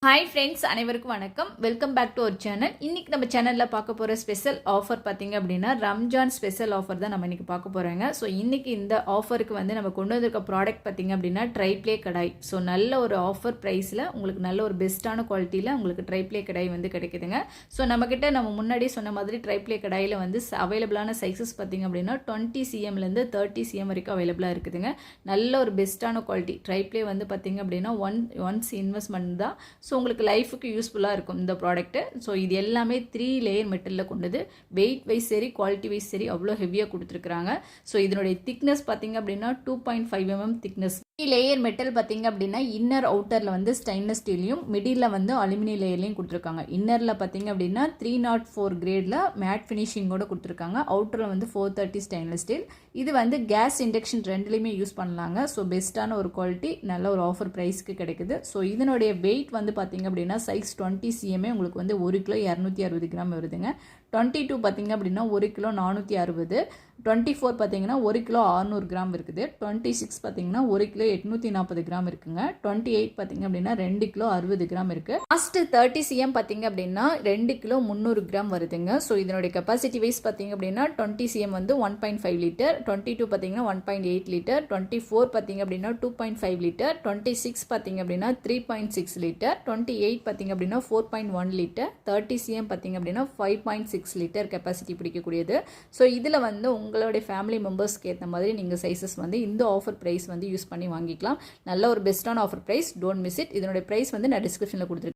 Hi friends, அனைவருக்கும் வணக்கம். Welcome back to our channel. இன்றைக்கி நம்ம சேனலில் பார்க்க போகிற ஸ்பெஷல் ஆஃபர் பார்த்திங்க அப்படின்னா ரம்ஜான் ஸ்பெஷல் ஆஃபர் தான் நம்ம இன்றைக்கி பார்க்க போகிறோங்க. ஸோ இன்றைக்கி இந்த ஆஃபருக்கு வந்து நம்ம கொண்டு வந்திருக்க ப்ராடக்ட் பார்த்திங்க அப்படின்னா ட்ரைப்ளே கடாய். ஸோ நல்ல ஒரு ஆஃபர் ப்ரைஸில் உங்களுக்கு நல்ல ஒரு பெஸ்ட்டான குவாலிட்டியில் உங்களுக்கு ட்ரைப்ளே கடாய் வந்து கிடைக்குதுங்க. ஸோ நம்மக்கிட்ட நம்ம முன்னாடி சொன்ன மாதிரி ட்ரைப்ளே கடாயில் வந்து அவைலபிளான சைஸஸ் பார்த்திங்க அப்படின்னா 20 cmலேருந்து 30 cm வரைக்கும் அவைலபிளாக இருக்குதுங்க. நல்ல ஒரு பெஸ்ட்டான குவாலிட்டி ட்ரைப்ளே வந்து பார்த்திங்க அப்படின்னா ஒன்ஸ் இன்வெஸ்ட்மெண்ட் தான். ஸோ உங்களுக்கு லைஃபுக்கு யூஸ்ஃபுல்லாக இருக்கும் இந்த ப்ராடக்ட்டு. ஸோ இது எல்லாமே 3 லேயர் மெட்டலில் கொண்டது. வெயிட் வைஸ் சரி, குவாலிட்டி வைஸ் சரி அவ்வளோ ஹெவியாக கொடுத்துருக்குறாங்க. ஸோ இதனுடைய திக்னஸ் பார்த்திங்க அப்படின்னா 2.5 mm திக்னஸ். லேயர் மெட்டல் பார்த்திங்க அப்படின்னா இன்னர் அவுட்டரில் வந்து ஸ்டெயின்லெஸ் ஸ்டீலையும் மிடில் வந்து அலுமினியம் லேயர்லையும் கொடுத்துருக்காங்க. இன்னரில் பார்த்திங்க அப்படின்னா 304 கிரேடில் மேட் ஃபினிஷிங்கோடு கொடுத்துருக்காங்க. அவுட்டரில் வந்து 430 ஸ்டெயின்லெஸ் ஸ்டீல். இது வந்து கேஸ் இண்டக்ஷன் ரெண்டுலேயுமே யூஸ் பண்ணலாங்க. ஸோ பெஸ்ட்டான ஒரு குவாலிட்டி, நல்ல ஒரு ஆஃபர் ப்ரைஸ்க்கு கிடைக்குது. ஸோ இதனுடைய வெயிட் வந்து பார்த்திங்க அப்படின்னா சைஸ் 20 cm உங்களுக்கு வந்து 1 கிலோ 260 கிராம் வருதுங்க. 22 பார்த்திங்க அப்படின்னா 1 கிலோ 460. 24 பார்த்திங்கன்னா 1 கிலோ 600 கிராம் இருக்குது. 26 பார்த்திங்கன்னா 1 கிலோ 840 கிராம் இருக்குங்க. 28 பார்த்திங்க அப்படின்னா 2 கிலோ 60 கிராம் இருக்குது. லாஸ்ட்டு 30 cm பார்த்திங்க அப்படின்னா 2 கிலோ 300 கிராம் வருதுங்க. ஸோ இதனுடைய கெப்பாசிட்டி வைஸ் பார்த்திங்க அப்படின்னா 20 cm வந்து 1.5 லிட்டர், 22 பார்த்திங்கன்னா 1.8 லிட்டர், 24 பார்த்திங்க அப்படின்னா 2.5 லிட்டர், 26 பார்த்திங்க அப்படின்னா 3.6 லிட்டர், 28 பார்த்திங்க அப்படின்னா 4.1 லிட்டர், 30 cm பார்த்திங்க அப்படின்னா 5.6 லிட்டர் கெப்பாசிட்டி பிடிக்கக்கூடியது. ஸோ இதில் வந்து உங்களுடைய ஃபேமிலி மெம்பர்ஸ்க்கு ஏற்ற மாதிரி நீங்கள் சைஸஸ் வந்து இந்த ஆஃபர் ப்ரைஸ் வந்து யூஸ் பண்ணி வாங்கிக்கலாம். நல்ல ஒரு பெஸ்ட்டான offer price, don't miss it. இதனுடைய ப்ரைஸ் வந்து நான் டிஸ்கிரிப்ஷனில் கொடுத்துருக்கேன்.